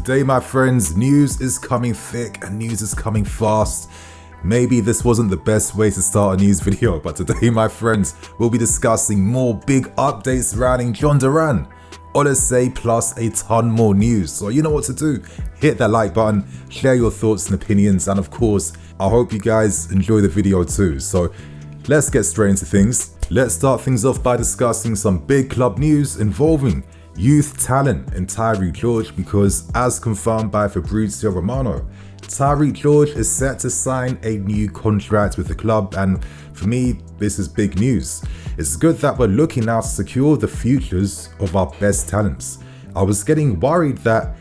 Today, my friends, news is coming thick and news is coming fast. Maybe this wasn't the best way to start a news video, but today, my friends, we'll be discussing more big updates surrounding Jhon Durán, Olise, plus a ton more news. So you know what to do. Hit that like button, share your thoughts and opinions, and of course, I hope you guys enjoy the video too. So let's get straight into things. Let's start things off by discussing some big club news involving youth talent in Tyrique George, because as confirmed by Fabrizio Romano, Tyrique George is set to sign a new contract with the club, and for me, this is big news. It's good that we're looking now to secure the futures of our best talents. I was getting worried that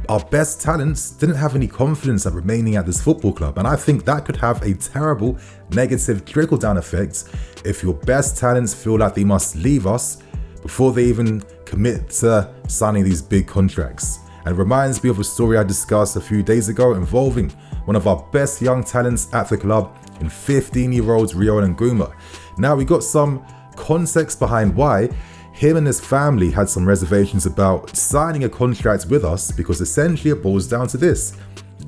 our best talents didn't have any confidence at remaining at this football club, and I think that could have a terrible negative trickle-down effect if your best talents feel like they must leave us before they even commit to signing these big contracts. And it reminds me of a story I discussed a few days ago involving one of our best young talents at the club in 15-year-old Rio Nguma. Now, we got some context behind why him and his family had some reservations about signing a contract with us, because essentially it boils down to this.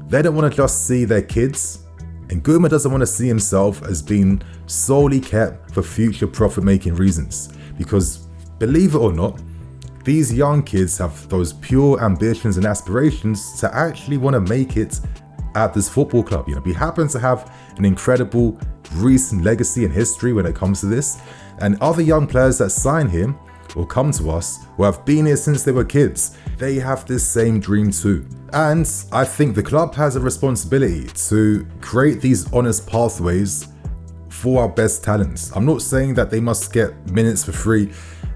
They don't want to just see their kids, and Nguma doesn't want to see himself as being solely kept for future profit-making reasons. Because believe it or not, these young kids have those pure ambitions and aspirations to actually want to make it at this football club. You know, we happen to have an incredible recent legacy and history when it comes to this, and other young players that sign here or come to us who have been here since they were kids, they have this same dream too. And I think the club has a responsibility to create these honest pathways for our best talents. I'm not saying that they must get minutes for free.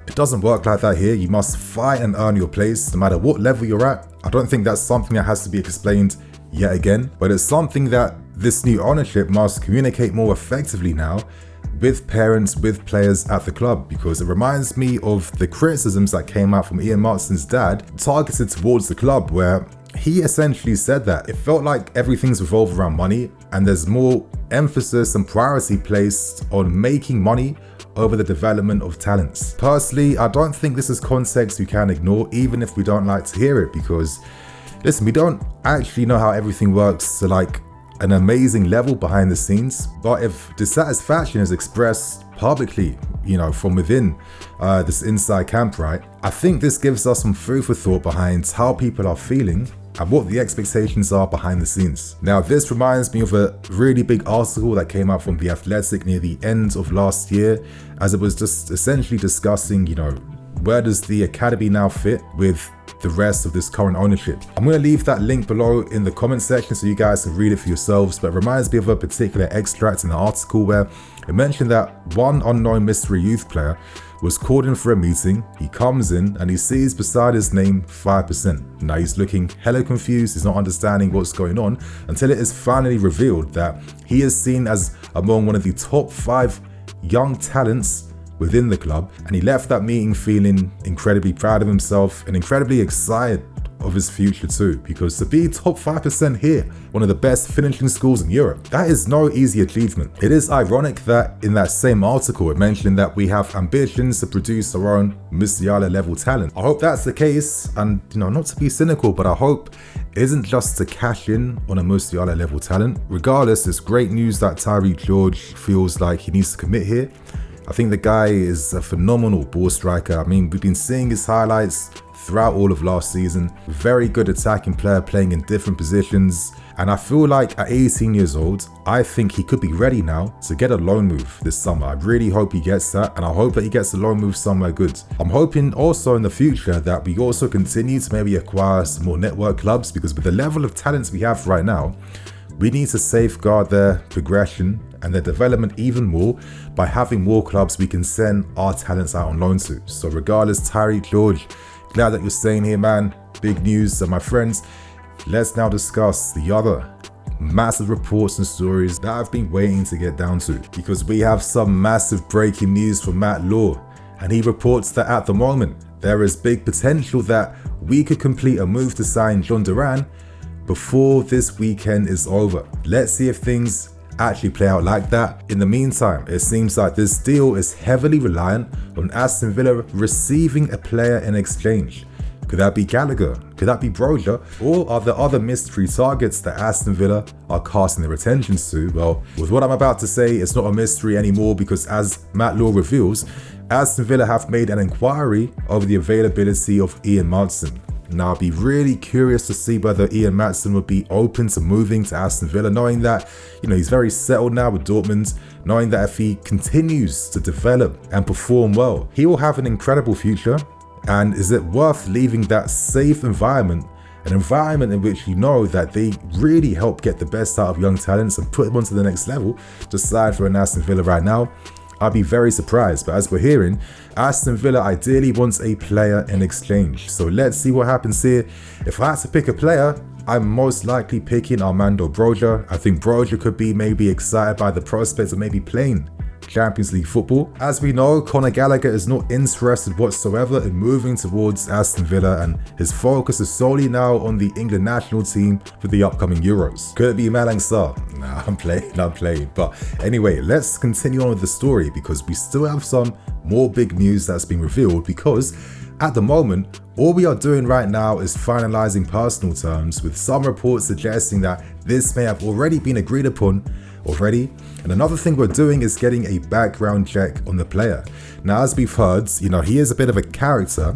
It doesn't work like that here. You must fight and earn your place no matter what level you're at. I don't think that's something that has to be explained yet again, but it's something that this new ownership must communicate more effectively now with parents, with players at the club, because it reminds me of the criticisms that came out from Ian Maatsen's dad targeted towards the club, where he essentially said that it felt like everything's revolved around money and there's more emphasis and priority placed on making money over the development of talents. Personally, I don't think this is context you can ignore, even if we don't like to hear it, because listen, we don't actually know how everything works to like an amazing level behind the scenes, but if dissatisfaction is expressed publicly, you know, from within this inside camp, right, I think this gives us some food for thought behind how people are feeling and what the expectations are behind the scenes. Now, this reminds me of a really big article that came out from The Athletic near the end of last year, as it was just essentially discussing, you know, where does the academy now fit with the rest of this current ownership. I'm going to leave that link below in the comment section so you guys can read it for yourselves, but it reminds me of a particular extract in the article where it mentioned that one unknown mystery youth player was called in for a meeting. He comes in and he sees beside his name 5%. Now he's looking hella confused, he's not understanding what's going on, until it is finally revealed that he is seen as among one of the top 5 young talents within the club, and he left that meeting feeling incredibly proud of himself and incredibly excited of his future too, because to be top 5% here, one of the best finishing schools in Europe, that is no easy achievement. It is ironic that in that same article it mentioned that we have ambitions to produce our own Musiala level talent. I hope that's the case, and you know, not to be cynical, but I hope it isn't just to cash in on a Musiala level talent. Regardless, it's great news that Tyrique George feels like he needs to commit here. I think the guy is a phenomenal ball striker. I mean, we've been seeing his highlights throughout all of last season. Very good attacking player playing in different positions. And I feel like at 18 years old, I think he could be ready now to get a loan move this summer. I really hope he gets that, and I hope that he gets a loan move somewhere good. I'm hoping also in the future that we also continue to maybe acquire some more network clubs, because with the level of talents we have right now, we need to safeguard their progression and their development even more by having more clubs we can send our talents out on loan to. So regardless, Tyrique George, glad that you're staying here, man. Big news. So my friends, let's now discuss the other massive reports and stories that I've been waiting to get down to, because we have some massive breaking news from Matt Law, and he reports that at the moment there is big potential that we could complete a move to sign Jhon Durán before this weekend is over. Let's see if things actually play out like that. In the meantime, it seems like this deal is heavily reliant on Aston Villa receiving a player in exchange. Could that be Gallagher? Could that be Broja? Or are there other mystery targets that Aston Villa are casting their attentions to? Well, with what I'm about to say, it's not a mystery anymore because as Matt Law reveals, Aston Villa have made an inquiry over the availability of Ian Maatsen. Now, I'd be really curious to see whether Ian Maatsen would be open to moving to Aston Villa, knowing that, he's very settled now with Dortmund, knowing that if he continues to develop and perform well, he will have an incredible future. And is it worth leaving that safe environment, an environment in which you know that they really help get the best out of young talents and put them onto the next level, to sign for an Aston Villa right now? I'd be very surprised, but as we're hearing, Aston Villa ideally wants a player in exchange. So let's see what happens here. If I had to pick a player, I'm most likely picking Armando Broja. I think Broja could be maybe excited by the prospects of maybe playing Champions League football. As we know, Conor Gallagher is not interested whatsoever in moving towards Aston Villa, and his focus is solely now on the England national team for the upcoming Euros. Could it be Malang Sarr? Nah, I'm playing. But anyway, let's continue on with the story because we still have some more big news that's been revealed, because at the moment, all we are doing right now is finalizing personal terms, with some reports suggesting that this may have already been agreed upon already. And another thing we're doing is getting a background check on the player. Now, as we've heard, he is a bit of a character,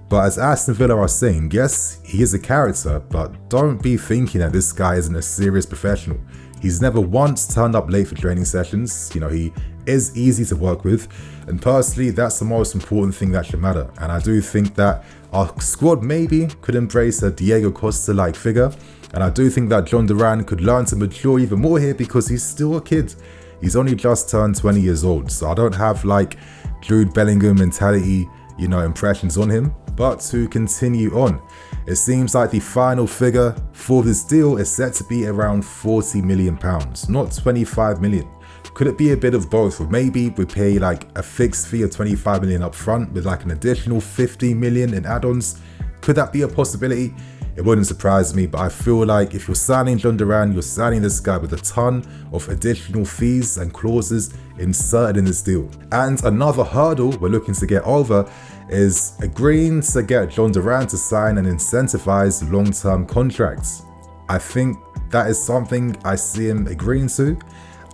but as Aston Villa are saying, yes, he is a character, but don't be thinking that this guy isn't a serious professional. He's never once turned up late for training sessions. He is easy to work with, and personally, that's the most important thing that should matter. And I do think that our squad maybe could embrace a Diego Costa-like figure. And I do think that John Duran could learn to mature even more here because he's still a kid. He's only just turned 20 years old. So I don't have like Jude Bellingham mentality, impressions on him. But to continue on, it seems like the final figure for this deal is set to be around £40 million, not 25 million. Could it be a bit of both? Or maybe we pay like a fixed fee of 25 million up front with like an additional 15 million in add-ons? Could that be a possibility? It wouldn't surprise me, but I feel like if you're signing John Duran, you're signing this guy with a ton of additional fees and clauses inserted in this deal. And another hurdle we're looking to get over is agreeing to get John Duran to sign and incentivize long-term contracts. I think that is something I see him agreeing to.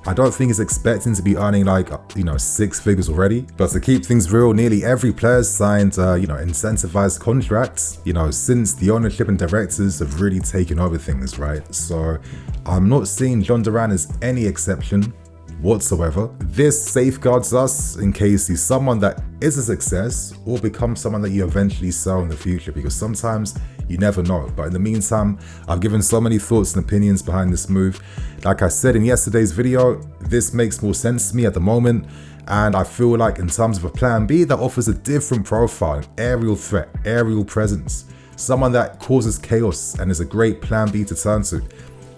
I don't think he's expecting to be earning like, six figures already. But to keep things real, nearly every player's signed, incentivized contracts, since the ownership and directors have really taken over things, right? So I'm not seeing John Duran as any exception whatsoever. This safeguards us in case he's someone that is a success or becomes someone that you eventually sell in the future, because sometimes you never know. But in the meantime, I've given so many thoughts and opinions behind this move. Like I said in yesterday's video, this makes more sense to me at the moment. And I feel like in terms of a plan B that offers a different profile, an aerial threat, aerial presence, someone that causes chaos and is a great plan B to turn to,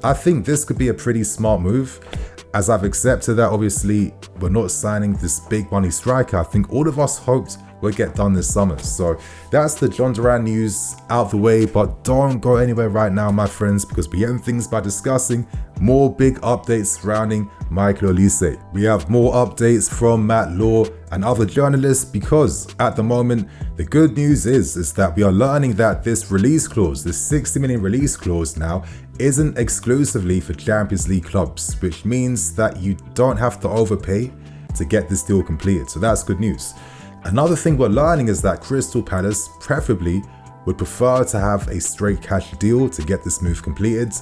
I think this could be a pretty smart move. As I've accepted that obviously we're not signing this big money striker, I think all of us hoped would get done this summer. So that's the John Duran news out the way, but don't go anywhere right now, my friends, because we end things by discussing more big updates surrounding Michael Olise. We have more updates from Matt Law and other journalists, because at the moment, the good news is that we are learning that this release clause, this 60 million release clause now, isn't exclusively for Champions League clubs, which means that you don't have to overpay to get this deal completed. So that's good news. Another thing we're learning is that Crystal Palace preferably would prefer to have a straight cash deal to get this move completed,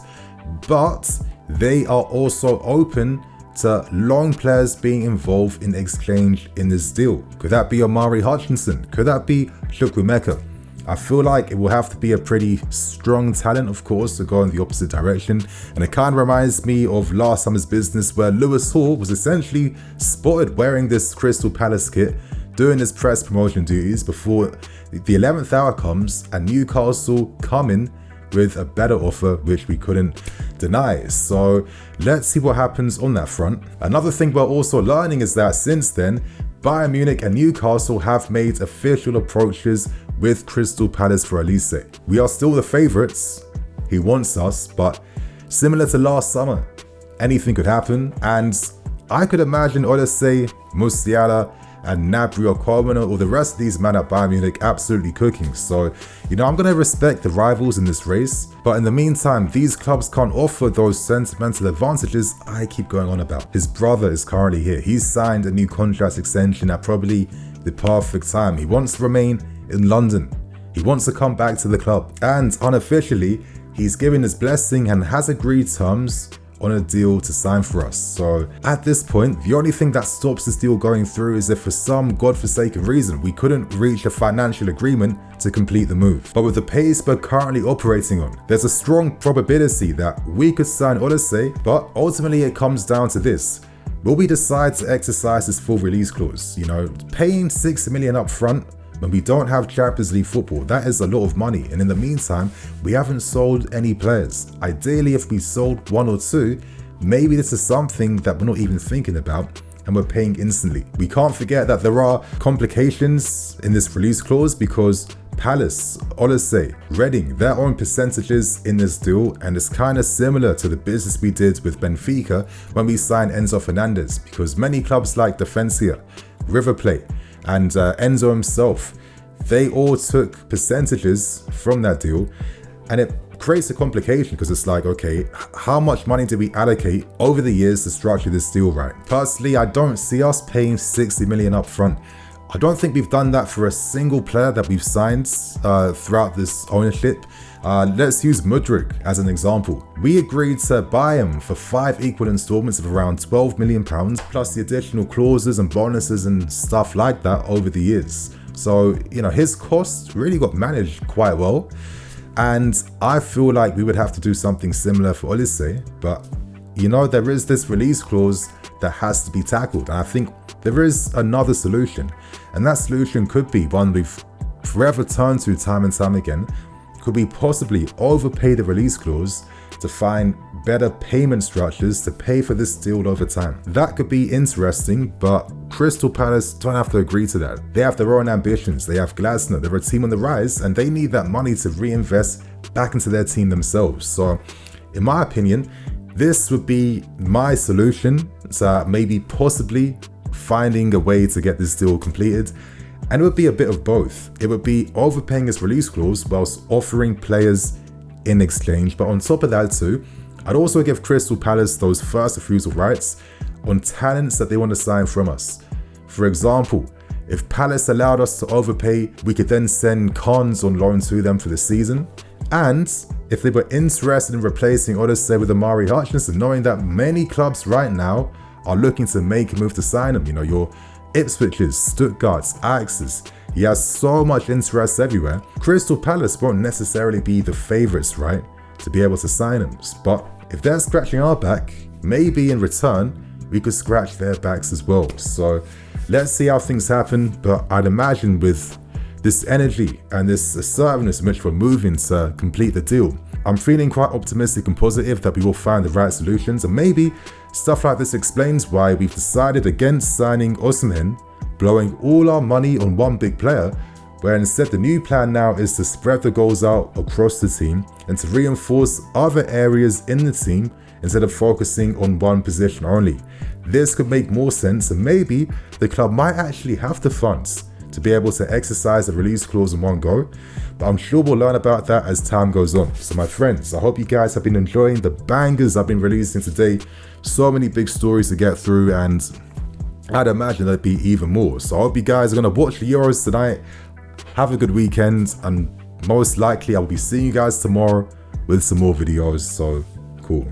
but they are also open to loan players being involved in exchange in this deal. Could that be Omari Hutchinson? Could that be Chukwuemeka? I feel like it will have to be a pretty strong talent, of course, to go in the opposite direction. And it kind of reminds me of last summer's business where Lewis Hall was essentially spotted wearing this Crystal Palace kit, doing his press promotion duties before the 11th hour comes and Newcastle come in with a better offer, which we couldn't deny. So let's see what happens on that front. Another thing we're also learning is that since then, Bayern Munich and Newcastle have made official approaches with Crystal Palace for Olise. We are still the favourites. He wants us, but similar to last summer, anything could happen. And I could imagine Olise, Musiala and Gnabry or Coleman or the rest of these men at Bayern Munich absolutely cooking. So, you know, I'm going to respect the rivals in this race, but in the meantime, these clubs can't offer those sentimental advantages I keep going on about. His brother is currently here. He's signed a new contract extension at probably the perfect time. He wants to remain in London. He wants to come back to the club. And unofficially, he's given his blessing and has agreed terms on a deal to sign for us. So at this point, the only thing that stops this deal going through is if for some godforsaken reason we couldn't reach a financial agreement to complete the move. But with the pace we're currently operating on, there's a strong probability that we could sign Olise, but ultimately it comes down to this. Will we decide to exercise this full release clause? You know, paying 6 million up front when we don't have Champions League football, that is a lot of money. And in the meantime, we haven't sold any players. Ideally, if we sold 1 or 2, maybe this is something that we're not even thinking about and we're paying instantly. We can't forget that there are complications in this release clause because Palace, Olise, Reading, their own percentages in this deal, and it's kind of similar to the business we did with Benfica when we signed Enzo Fernandez, because many clubs like Defensia, River Plate, and Enzo himself, they all took percentages from that deal, and it creates a complication because it's like, okay, how much money do we allocate over the years to structure this deal right? Personally, I don't see us paying 60 million up front. I don't think we've done that for a single player that we've signed throughout this ownership. Let's use Mudryk as an example. We agreed to buy him for 5 equal installments of around £12 million, plus the additional clauses and bonuses and stuff like that over the years. So, you know, his costs really got managed quite well. And I feel like we would have to do something similar for Olise, but you know, there is this release clause that has to be tackled. And I think there is another solution, and that solution could be one we've forever turned to time and time again. Could we possibly overpay the release clause to find better payment structures to pay for this deal over time? That could be interesting, but Crystal Palace don't have to agree to that. They have their own ambitions. They have Glasner, they're a team on the rise, and they need that money to reinvest back into their team themselves. So in my opinion, this would be my solution to maybe possibly finding a way to get this deal completed. And it would be a bit of both. It would be overpaying his release clause whilst offering players in exchange. But on top of that too, I'd also give Crystal Palace those first refusal rights on talents that they want to sign from us. For example, if Palace allowed us to overpay, we could then send Cons on loan to them for the season. And if they were interested in replacing Olise with Amari Hutchinson, knowing that many clubs right now are looking to make a move to sign him, you know, your Ipswich's, Stuttgart's, Ajax's, he has so much interest everywhere. Crystal Palace won't necessarily be the favourites, right, to be able to sign him. But if they're scratching our back, maybe in return, we could scratch their backs as well. So let's see how things happen. But I'd imagine with this energy and this assertiveness in which we're moving to complete the deal, I'm feeling quite optimistic and positive that we will find the right solutions, and maybe stuff like this explains why we've decided against signing Osimhen, blowing all our money on one big player, where instead the new plan now is to spread the goals out across the team and to reinforce other areas in the team instead of focusing on one position only. This could make more sense, and maybe the club might actually have the funds to be able to exercise the release clause in one go, but I'm sure we'll learn about that as time goes on. So my friends, I hope you guys have been enjoying the bangers I've been releasing today. So many big stories to get through, and I'd imagine there'd be even more. So I hope you guys are going to watch the Euros tonight. Have a good weekend, and most likely I'll be seeing you guys tomorrow with some more videos. So cool.